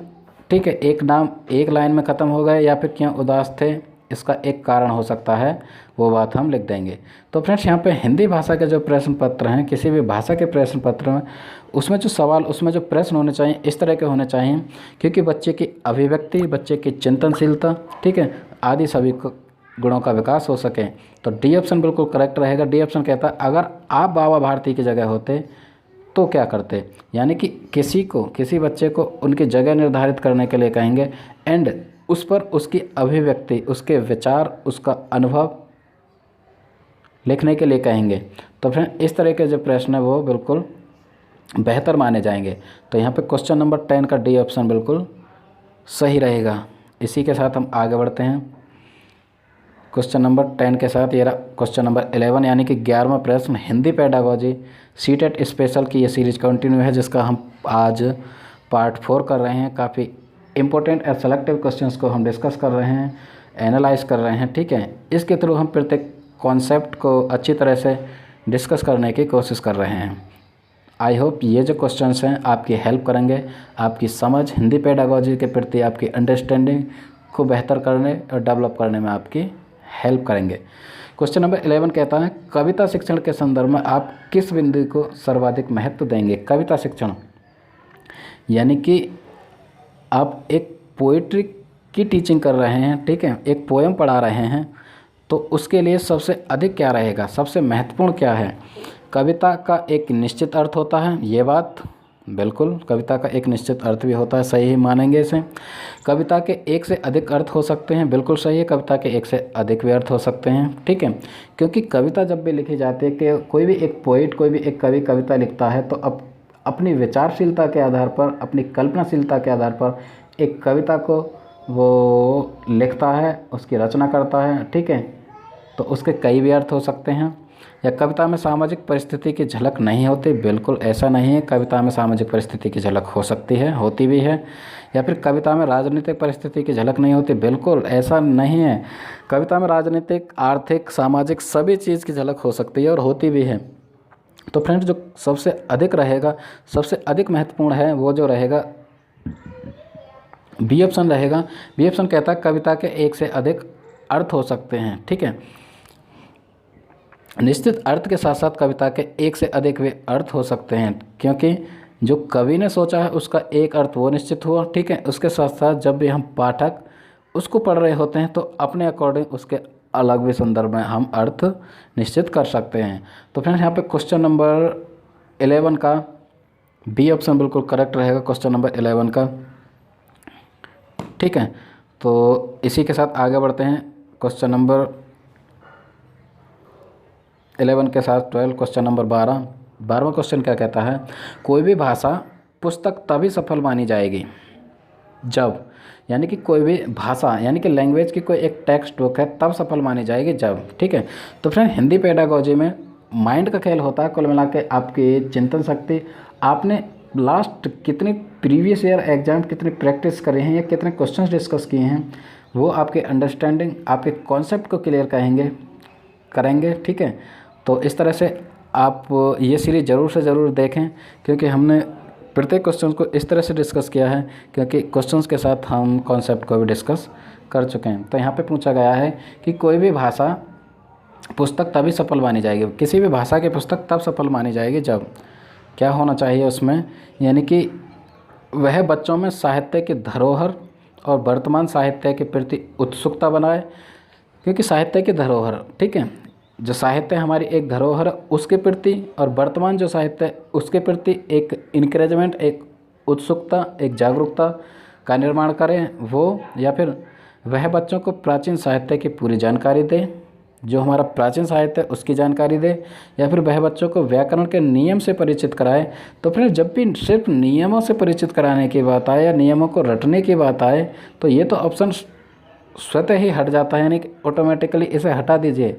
ठीक है, एक नाम एक लाइन में ख़त्म हो गए। या फिर क्यों उदास थे, इसका एक कारण हो सकता है, वो बात हम लिख देंगे। तो फ्रेंड्स यहाँ पे हिंदी भाषा के जो प्रश्न पत्र हैं, किसी भी भाषा के प्रश्न पत्र में उसमें जो सवाल, उसमें जो प्रश्न होने चाहिए इस तरह के होने चाहिए, क्योंकि बच्चे की अभिव्यक्ति, बच्चे की चिंतनशीलता, ठीक है, आदि सभी गुणों का विकास हो सके। तो डी ऑप्शन बिल्कुल करेक्ट रहेगा। डी ऑप्शन कहता है अगर आप बाबा भारती की जगह होते तो क्या करते, यानी कि किसी बच्चे को उनकी जगह निर्धारित करने के लिए कहेंगे एंड उस पर उसकी अभिव्यक्ति, उसके विचार, उसका अनुभव लिखने के लिए कहेंगे। तो फिर इस तरह के जो प्रश्न है वो बिल्कुल बेहतर माने जाएंगे। तो यहाँ पे क्वेश्चन नंबर 10 का डी ऑप्शन बिल्कुल सही रहेगा। इसी के साथ हम आगे बढ़ते हैं क्वेश्चन नंबर 10 के साथ। ये रहा क्वेश्चन नंबर 11 यानी कि 11वां प्रश्न, हिंदी पेडागोजी सीटेट स्पेशल की ये सीरीज कंटिन्यू है, जिसका हम आज पार्ट 4 कर रहे हैं। काफ़ी इंपॉर्टेंट और सेलेक्टिव क्वेश्चंस को हम डिस्कस कर रहे हैं, एनालाइज कर रहे हैं। ठीक है, इसके थ्रू हम प्रत्येक कॉन्सेप्ट को अच्छी तरह से डिस्कस करने की कोशिश कर रहे हैं। आई होप ये जो क्वेश्चंस हैं आपकी हेल्प करेंगे, आपकी समझ हिंदी पेडागोजी के प्रति, आपकी अंडरस्टैंडिंग को बेहतर करने और डेवलप करने में आपकी हेल्प करेंगे। क्वेश्चन नंबर 11 कहता है कविता शिक्षण के संदर्भ में आप किस बिंदु को सर्वाधिक महत्व देंगे। कविता शिक्षण यानी कि आप एक पोइट्री की टीचिंग कर रहे हैं, ठीक है, एक पोएम पढ़ा रहे हैं, तो उसके लिए सबसे अधिक क्या रहेगा, सबसे महत्वपूर्ण क्या है। कविता का एक निश्चित अर्थ होता है, ये बात बिल्कुल, कविता का एक निश्चित अर्थ भी होता है, सही ही मानेंगे इसे। कविता के एक से अधिक अर्थ हो सकते हैं, बिल्कुल सही है, कविता के एक से अधिक भी अर्थ हो सकते हैं। ठीक है, क्योंकि कविता जब भी लिखी जाती है कि कोई भी एक पोइट, कोई भी एक कवि कविता लिखता है तो अब अपनी विचारशीलता के आधार पर, अपनी कल्पनाशीलता के आधार पर एक कविता को वो लिखता है, उसकी रचना करता है। ठीक है, तो उसके कई भी अर्थ हो सकते हैं। या कविता में सामाजिक परिस्थिति की झलक नहीं होती, बिल्कुल ऐसा नहीं है, कविता में सामाजिक परिस्थिति की झलक हो सकती है, होती भी है। या फिर कविता में राजनीतिक परिस्थिति की झलक नहीं होती, बिल्कुल ऐसा नहीं है, कविता में राजनीतिक, आर्थिक, सामाजिक सभी चीज़ की झलक हो सकती है और होती भी है। तो फ्रेंड्स जो सबसे अधिक रहेगा, सबसे अधिक महत्वपूर्ण है, वो जो रहेगा बी ऑप्शन रहेगा। बी ऑप्शन कहता है कविता के एक से अधिक अर्थ हो सकते हैं। ठीक है, निश्चित अर्थ के साथ साथ कविता के एक से अधिक भी अर्थ हो सकते हैं, क्योंकि जो कवि ने सोचा है उसका एक अर्थ वो निश्चित हुआ। ठीक है, उसके साथ साथ जब भी हम पाठक उसको पढ़ रहे होते हैं तो अपने अकॉर्डिंग उसके अलग भी संदर्भ में हम अर्थ निश्चित कर सकते हैं। तो फ्रेंड्स यहाँ पे क्वेश्चन नंबर 11 का बी ऑप्शन बिल्कुल करेक्ट रहेगा, क्वेश्चन नंबर 11 का। ठीक है, तो इसी के साथ आगे बढ़ते हैं क्वेश्चन नंबर 11 के साथ 12, क्वेश्चन नंबर 12वां क्वेश्चन क्या कहता है, कोई भी भाषा पुस्तक तभी सफल मानी जाएगी जब, यानी कि कोई भी भाषा यानी कि लैंग्वेज की कोई एक टेक्स्ट बुक है तब सफल मानी जाएगी जब। ठीक है, तो फ्रेंड हिंदी पेडागोजी में माइंड का खेल होता है, कुल मिला के आपकी चिंतन शक्ति, आपने लास्ट कितने प्रीवियस ईयर एग्जाम कितने प्रैक्टिस करे हैं या कितने क्वेश्चंस डिस्कस किए हैं, वो आपके अंडरस्टैंडिंग, आपके कॉन्सेप्ट को क्लियर करेंगे। ठीक है, तो इस तरह से आप ये सीरीज़ ज़रूर से ज़रूर देखें, क्योंकि हमने प्रत्येक क्वेश्चन को इस तरह से डिस्कस किया है, क्योंकि क्वेश्चंस के साथ हम कॉन्सेप्ट को भी डिस्कस कर चुके हैं। तो यहाँ पे पूछा गया है कि कोई भी भाषा पुस्तक तभी सफल मानी जाएगी, किसी भी भाषा की पुस्तक तब सफल मानी जाएगी जब क्या होना चाहिए उसमें, यानी कि वह बच्चों में साहित्य की धरोहर और वर्तमान साहित्य के प्रति उत्सुकता बनाए। क्योंकि साहित्य की धरोहर, ठीक है, जो साहित्य हमारी एक धरोहर उसके प्रति, और वर्तमान जो साहित्य है उसके प्रति एक इनकरेजमेंट, एक उत्सुकता, एक जागरूकता का निर्माण करें वो, या फिर वह बच्चों को प्राचीन साहित्य की पूरी जानकारी दे, जो हमारा प्राचीन साहित्य है उसकी जानकारी दे, या फिर वह बच्चों को व्याकरण के नियम से परिचित कराए। तो फिर जब भी सिर्फ नियमों से परिचित कराने की बात आए या नियमों को रटने की बात आए, तो ये तो ऑप्शन स्वतः ही हट जाता है, यानी कि ऑटोमेटिकली इसे हटा दीजिए।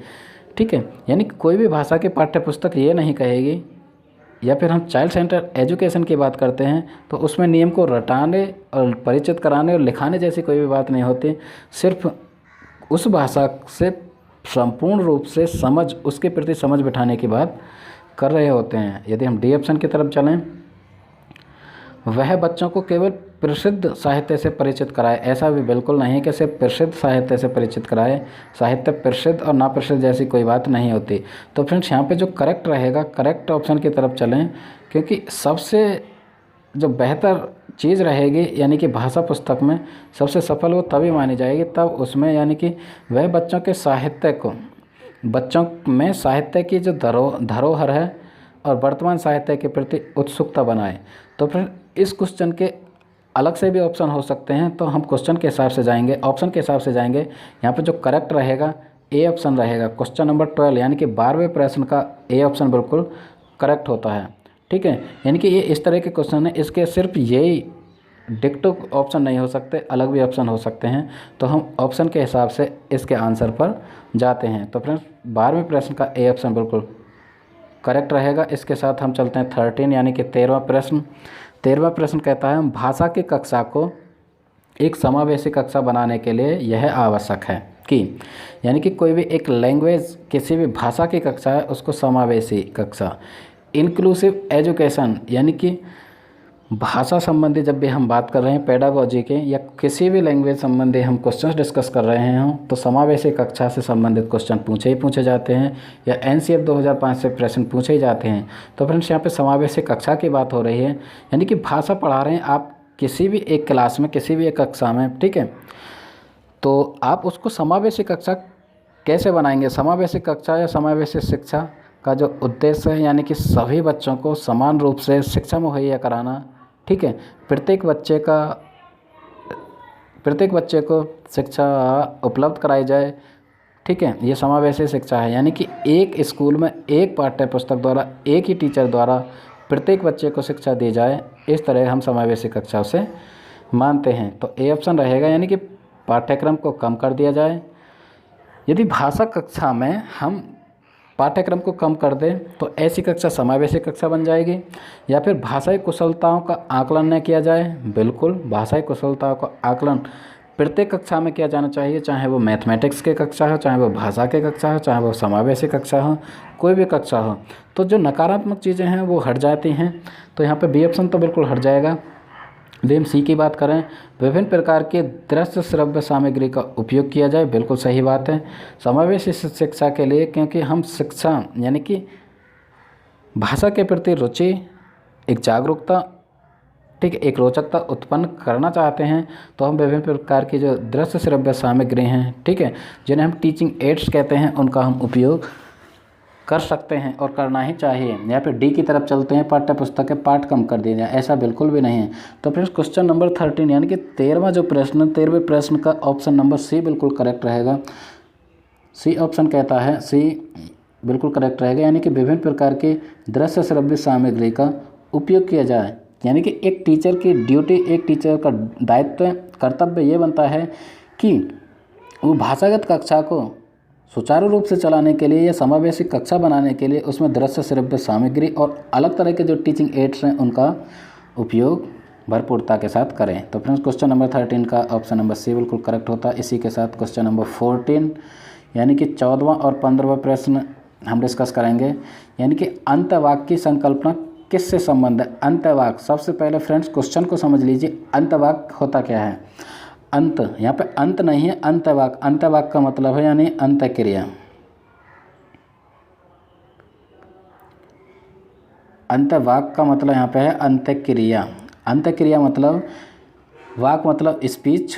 ठीक है, यानी कि कोई भी भाषा की पाठ्य पुस्तक ये नहीं कहेगी, या फिर हम चाइल्ड सेंटर एजुकेशन की बात करते हैं तो उसमें नियम को रटाने और परिचित कराने और लिखाने जैसी कोई भी बात नहीं होती। सिर्फ उस भाषा से संपूर्ण रूप से समझ, उसके प्रति समझ बिठाने की बात कर रहे होते हैं। यदि हम डी ऑप्शन की तरफ चलें, वह बच्चों को केवल प्रसिद्ध साहित्य से परिचित कराए, ऐसा भी बिल्कुल नहीं कि सिर्फ प्रसिद्ध साहित्य से परिचित कराए। साहित्य प्रसिद्ध और ना प्रसिद्ध जैसी कोई बात नहीं होती। तो फ्रेंड्स यहाँ पे जो करेक्ट रहेगा, करेक्ट ऑप्शन की तरफ चलें, क्योंकि सबसे जो बेहतर चीज़ रहेगी, यानी कि भाषा पुस्तक में सबसे सफल वो तभी मानी जाएगी तब उसमें, यानी कि वह बच्चों के साहित्य को, बच्चों में साहित्य की जो धरोहर है और वर्तमान साहित्य के प्रति उत्सुकता बनाए। तो फिर इस क्वेश्चन के अलग से भी ऑप्शन हो सकते हैं, तो हम क्वेश्चन के हिसाब से जाएंगे, ऑप्शन के हिसाब से जाएंगे। यहाँ पे जो करेक्ट रहेगा ए ऑप्शन रहेगा। क्वेश्चन नंबर 12 यानी कि 12वें प्रश्न का ए ऑप्शन बिल्कुल करेक्ट होता है। ठीक है, यानी कि ये इस तरह के क्वेश्चन है, इसके सिर्फ यही डिक्टो ऑप्शन नहीं हो सकते, अलग भी ऑप्शन हो सकते हैं। तो हम ऑप्शन के हिसाब से इसके आंसर पर जाते हैं। तो फ्रेंड्स 12वें प्रश्न का ए ऑप्शन बिल्कुल करेक्ट रहेगा। इसके साथ हम चलते हैं 13 यानी कि 13वां प्रश्न। 13वां प्रश्न कहता है भाषा की कक्षा को एक समावेशी कक्षा बनाने के लिए यह आवश्यक है कि, यानी कि कोई भी एक लैंग्वेज, किसी भी भाषा की कक्षा है उसको समावेशी कक्षा, इंक्लूसिव एजुकेशन, यानी कि भाषा संबंधी जब भी हम बात कर रहे हैं पेडागोजी के या किसी भी लैंग्वेज संबंधी हम क्वेश्चंस डिस्कस कर रहे हों, तो समावेशी कक्षा से संबंधित क्वेश्चन पूछे जाते हैं, या एनसीएफ 2005 से प्रश्न पूछे ही जाते हैं। तो फ्रेंड्स यहाँ पे समावेशी कक्षा की बात हो रही है, यानी कि भाषा पढ़ा रहे हैं आप किसी भी एक क्लास में, किसी भी एक कक्षा में, ठीक है, तो आप उसको समावेशी कक्षा कैसे बनाएंगे। समावेशी कक्षा या समावेशी शिक्षा का जो उद्देश्य है, यानी कि सभी बच्चों को समान रूप से शिक्षा मुहैया कराना। ठीक है, प्रत्येक बच्चे को शिक्षा उपलब्ध कराई जाए। ठीक है, ये समावेशी शिक्षा है, यानी कि एक स्कूल में एक पाठ्य पुस्तक द्वारा, एक ही टीचर द्वारा प्रत्येक बच्चे को शिक्षा दी जाए, इस तरह हम समावेशी कक्षा से मानते हैं। तो ए ऑप्शन रहेगा, यानी कि पाठ्यक्रम को कम कर दिया जाए। यदि भाषा कक्षा में हम पाठ्यक्रम को कम कर दें तो ऐसी कक्षा समावेशी कक्षा बन जाएगी। या फिर भाषाई कुशलताओं का आकलन न किया जाए, बिल्कुल भाषाई कुशलताओं का आकलन प्रत्येक कक्षा में किया जाना चाहिए, चाहे वो मैथमेटिक्स की कक्षा हो, चाहे वो भाषा की कक्षा हो, चाहे वो समावेशी कक्षा हो, कोई भी कक्षा हो। तो जो नकारात्मक चीज़ें हैं वो हट जाती हैं। तो यहाँ पे बी ऑप्शन तो बिल्कुल हट जाएगा। यदि हम सी की बात करें, विभिन्न प्रकार के दृश्य श्रव्य सामग्री का उपयोग किया जाए, बिल्कुल सही बात है समावेशी शिक्षा के लिए, क्योंकि हम शिक्षा यानी कि भाषा के प्रति रुचि, एक जागरूकता, ठीक है, एक रोचकता उत्पन्न करना चाहते हैं। तो हम विभिन्न प्रकार की जो दृश्य श्रव्य सामग्री हैं, ठीक है, जिन्हें हम टीचिंग एड्स कहते हैं, उनका हम उपयोग कर सकते हैं और करना ही चाहिए। या फिर डी की तरफ चलते हैं, पाठ्य पुस्तक के पाठ कम कर दिए जाए, ऐसा बिल्कुल भी नहीं है। तो फ्रेंड्स क्वेश्चन नंबर 13 यानी कि 13वां जो प्रश्न, 13वें प्रश्न का ऑप्शन नंबर सी बिल्कुल करेक्ट रहेगा। सी ऑप्शन कहता है, सी बिल्कुल करेक्ट रहेगा, यानी कि विभिन्न प्रकार की दृश्य श्रव्य सामग्री का उपयोग किया जाए। यानी कि एक टीचर की ड्यूटी, एक टीचर का दायित्व, कर्तव्य ये बनता है कि वो भाषागत कक्षा को सुचारू रूप से चलाने के लिए या समावेशी कक्षा बनाने के लिए उसमें दृश्य श्रव्य सामग्री और अलग तरह के जो टीचिंग एड्स हैं उनका उपयोग भरपूरता के साथ करें। तो फ्रेंड्स क्वेश्चन नंबर 13 का ऑप्शन नंबर सी बिल्कुल करेक्ट होता है। इसी के साथ क्वेश्चन नंबर 14 यानी कि 14वां और 15वां प्रश्न हम डिस्कस करेंगे। यानी कि अंतवाक्य की संकल्पना किससे संबंध है? अंतवाक्य, सबसे पहले फ्रेंड्स क्वेश्चन को समझ लीजिए, अंतवाक्य होता क्या है? अंत, यहाँ पे अंत नहीं है, अंतवाक्य। अंतवाक्य का मतलब है यानी अंतक्रिया। अंतवाक्य का मतलब यहाँ पे है अंतक्रिया। अंतक्रिया मतलब वाक मतलब स्पीच,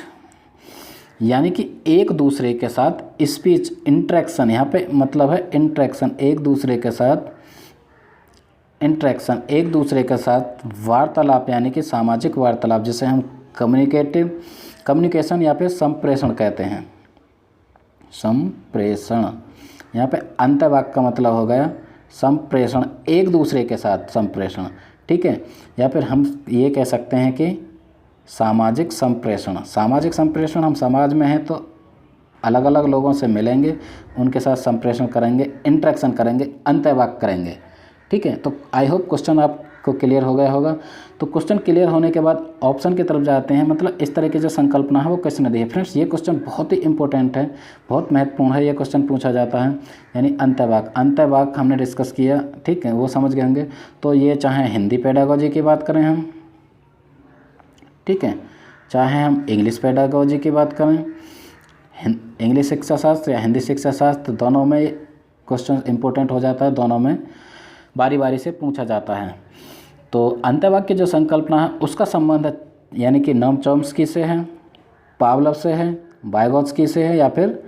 यानी कि एक दूसरे के साथ स्पीच, इंटरेक्शन, यहाँ पे मतलब है इंटरेक्शन, एक दूसरे के साथ इंटरेक्शन, एक दूसरे के साथ वार्तालाप, यानी कि सामाजिक वार्तालाप, जिसे हम कम्युनिकेशन या फिर संप्रेषण कहते हैं। संप्रेषण, यहाँ पे अंतवाक्य का मतलब हो गया संप्रेषण, एक दूसरे के साथ संप्रेषण, ठीक है। या फिर हम ये कह सकते हैं कि सामाजिक संप्रेषण। सामाजिक संप्रेषण, हम समाज में हैं तो अलग अलग लोगों से मिलेंगे, उनके साथ संप्रेषण करेंगे, इंटरेक्शन करेंगे, अंतवाक्य करेंगे, ठीक है। तो आई होप क्वेश्चन आपको क्लियर हो गया होगा। तो क्वेश्चन क्लियर होने के बाद ऑप्शन की तरफ जाते हैं, मतलब इस तरह की जो संकल्पना है वो किसने दी है। फ्रेंड्स ये क्वेश्चन बहुत ही इंपॉर्टेंट है, बहुत महत्वपूर्ण है, ये क्वेश्चन पूछा जाता है। यानी अंतवाक्य, अंतवाक्य हमने डिस्कस किया, ठीक है, वो समझ गए होंगे। तो ये चाहे हिंदी पेडागोजी की बात करें हम, ठीक है, चाहे हम इंग्लिश पेडागोजी की बात करें, इंग्लिश शिक्षा शास्त्र या हिंदी शिक्षा शास्त्र, दोनों में क्वेश्चन इंपॉर्टेंट हो जाता है, दोनों में बारी बारी से पूछा जाता है। तो अंतवाक्य की जो संकल्पना है उसका संबंध यानी कि नोम चॉम्स्की से है, पावलोव से है, वाइगोत्स्की से है या फिर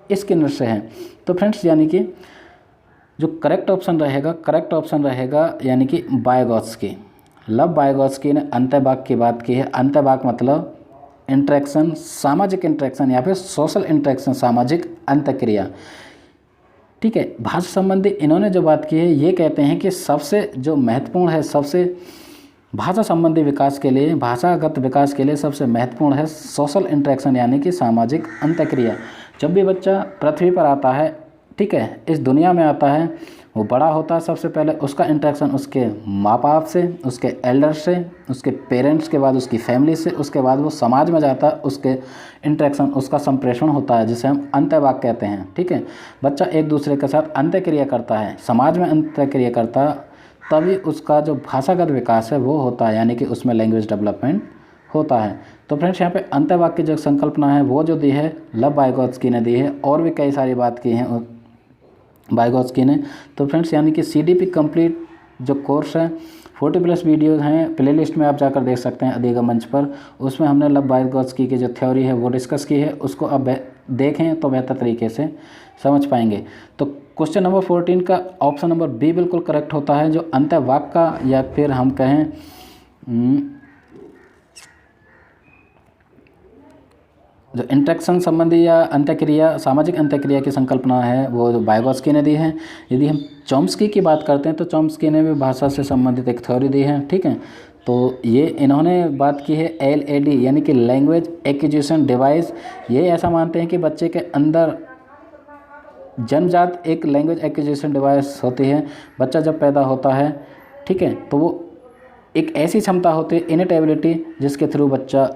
स्किनर से है। तो फ्रेंड्स यानी कि जो करेक्ट ऑप्शन रहेगा यानी कि वाइगोत्स्की। लव वाइगोत्स्की ने अंतवाक्य की बात की है। अंतवाक्य मतलब इंटरेक्शन, सामाजिक इंटरेक्शन या फिर सोशल इंटरेक्शन, सामाजिक अंतक्रिया, ठीक है। भाषा संबंधी इन्होंने जो बात की है, ये कहते हैं कि सबसे जो महत्वपूर्ण है, सबसे भाषा संबंधी विकास के लिए, भाषागत विकास के लिए सबसे महत्वपूर्ण है सोशल इंटरेक्शन, यानी कि सामाजिक अंतक्रिया। जब भी बच्चा पृथ्वी पर आता है, ठीक है, इस दुनिया में आता है, वो बड़ा होता है, सबसे पहले उसका इंटरेक्शन उसके माँ बाप से, उसके एल्डर से, उसके पेरेंट्स के बाद उसकी फैमिली से, उसके बाद वो समाज में जाता है, उसके इंटरेक्शन, उसका संप्रेषण होता है, जिसे हम अंतवाक्य कहते हैं, ठीक है। बच्चा एक दूसरे के साथ अंतक्रिया करता है, समाज में अंतक्रिया करता है, तभी उसका जो भाषागत विकास है वो होता है, यानी कि उसमें लैंग्वेज डेवलपमेंट होता है। तो फ्रेंड्स यहाँ पे अंतवाक्य की जो संकल्पना है वो जो दी है लव वाइगोत्स्की ने दी है, और भी कई सारी बात की हैं वाइगोत्स्की ने। तो फ्रेंड्स यानी कि CDP कंप्लीट जो कोर्स है 40+ वीडियोज़ हैं, प्लेलिस्ट में आप जाकर देख सकते हैं अधिगम मंच पर, उसमें हमने लव वाइगोत्स्की की जो थ्योरी है वो डिस्कस की है, उसको अब देखें तो बेहतर तरीके से समझ पाएंगे। तो क्वेश्चन नंबर 14 का ऑप्शन नंबर बी बिल्कुल करेक्ट होता है, जो अंतवाक्य का या फिर हम कहें जो इंटरेक्शन संबंधी या अंतक्रिया, सामाजिक अंतक्रिया की संकल्पना है वो वाइगोत्स्की ने दी है। यदि हम चॉम्स्की की बात करते हैं तो चॉम्स्की ने भी भाषा से संबंधित एक थ्योरी दी है, ठीक है। तो ये इन्होंने बात की है LAD यानी कि लैंग्वेज एक्विजिशन डिवाइस। ये ऐसा मानते हैं कि बच्चे के अंदर जन्मजात एक लैंग्वेज एक्विजिशन डिवाइस होती है। बच्चा जब पैदा होता है, ठीक है, तो वो एक ऐसी क्षमता होती है, इनेट एबिलिटी, जिसके थ्रू बच्चा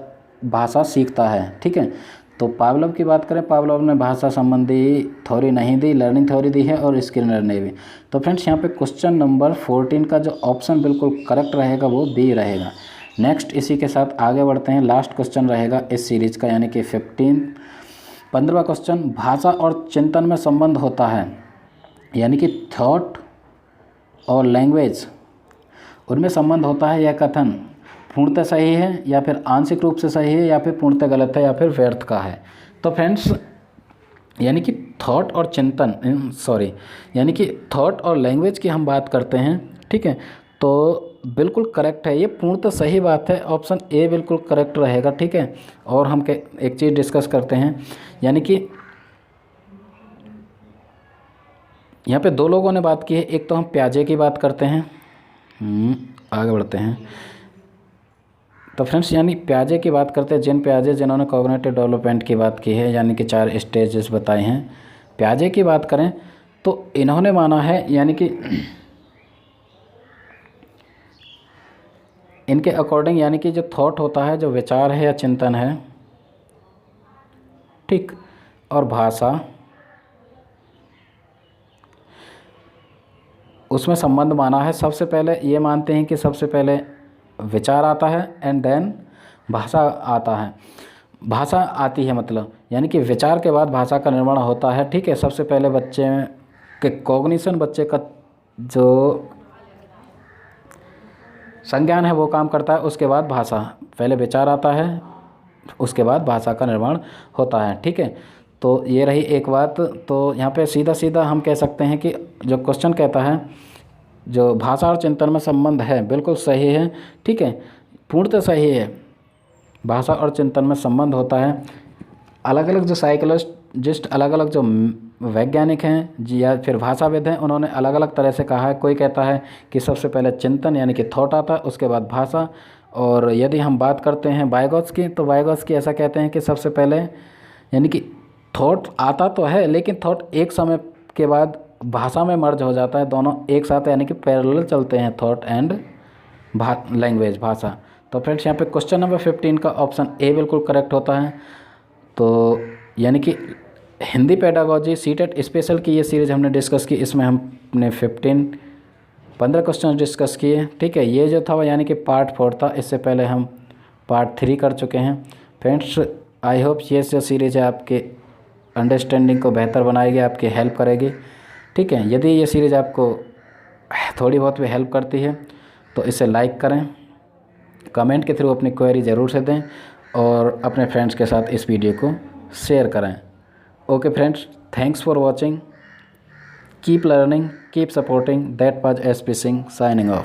भाषा सीखता है, ठीक है। तो पावलोव की बात करें, पावलोव ने भाषा संबंधी थ्योरी नहीं दी, लर्निंग थ्योरी दी है, और स्किनर ने भी। तो फ्रेंड्स यहाँ पे क्वेश्चन नंबर 14 का जो ऑप्शन बिल्कुल करेक्ट रहेगा वो बी रहेगा। नेक्स्ट इसी के साथ आगे बढ़ते हैं, लास्ट क्वेश्चन रहेगा इस सीरीज का, यानी कि 15वां क्वेश्चन, भाषा और चिंतन में संबंध होता है, यानी कि थॉट और लैंग्वेज, उनमें संबंध होता है। यह कथन पूर्णतः सही है या फिर आंशिक रूप से सही है या फिर पूर्णतः गलत है या फिर व्यर्थ का है। तो फ्रेंड्स यानी कि थॉट और चिंतन, यानी कि थॉट और लैंग्वेज की हम बात करते हैं, ठीक है, तो बिल्कुल करेक्ट है, ये पूर्णतः सही बात है, ऑप्शन ए बिल्कुल करेक्ट रहेगा, ठीक है। और हम एक चीज़ डिस्कस करते हैं, यानी कि यहाँ पे दो लोगों ने बात की है, एक तो हम प्याजे की बात करते हैं, आगे बढ़ते हैं। तो फ्रेंड्स यानी प्याजे की बात करते हैं, जीन प्याजे, जिन्होंने कॉग्निटिव डेवलपमेंट की बात की है, यानी कि 4 स्टेजेस बताए हैं। प्याजे की बात करें तो इन्होंने माना है, यानी कि इनके अकॉर्डिंग यानी कि जो थॉट होता है, जो विचार है या चिंतन है, ठीक, और भाषा, उसमें संबंध माना है। सबसे पहले ये मानते हैं कि सबसे पहले विचार आता है एंड देन भाषा आता है, भाषा आती है, मतलब यानी कि विचार के बाद भाषा का निर्माण होता है। ठीक है, सबसे पहले बच्चे के कॉग्निशन, बच्चे का जो संज्ञान है वो काम करता है, उसके बाद भाषा, पहले विचार आता है उसके बाद भाषा का निर्माण होता है। ठीक है, तो ये रही एक बात। तो यहाँ पे सीधा सीधा हम कह सकते हैं कि जो क्वेश्चन कहता है जो भाषा और चिंतन में संबंध है, बिल्कुल सही है। ठीक है, पूर्णतः सही है, भाषा और चिंतन में संबंध होता है। अलग अलग जो साइकोलॉजिस्ट, अलग अलग जो वैज्ञानिक हैं जी या फिर भाषाविद हैं, उन्होंने अलग अलग तरह से कहा है। कोई कहता है कि सबसे पहले चिंतन यानी कि थॉट आता है, उसके बाद भाषा। और यदि हम बात करते हैं वाइगोत्स्की, तो वाइगोत्स्की ऐसा कहते हैं कि सबसे पहले यानी कि थॉट आता तो है, लेकिन थॉट एक समय के बाद भाषा में मर्ज हो जाता है, दोनों एक साथ यानी कि पैरेलल चलते हैं, थॉट एंड लैंग्वेज, भाषा। तो फ्रेंड्स यहाँ पे क्वेश्चन नंबर 15 का ऑप्शन ए बिल्कुल करेक्ट होता है। तो यानी कि हिंदी पेडागोजी सीटेट स्पेशल की ये सीरीज़ हमने डिस्कस की, इसमें हमने 15 क्वेश्चन डिस्कस किए। ठीक है, ये जो था वो यानी कि पार्ट 4 था, इससे पहले हम पार्ट 3 कर चुके हैं। फ्रेंड्स आई होप ये जो सीरीज़ है आपके अंडरस्टैंडिंग को बेहतर बनाएगी, आपकी हेल्प करेगी। ठीक है, यदि ये सीरीज़ आपको थोड़ी बहुत भी हेल्प करती है तो इसे लाइक करें, कमेंट के थ्रू अपनी क्वेरी ज़रूर से दें और अपने फ्रेंड्स के साथ इस वीडियो को शेयर करें। Okay friends, thanks for watching, keep learning, keep supporting, that was SP Singh signing off.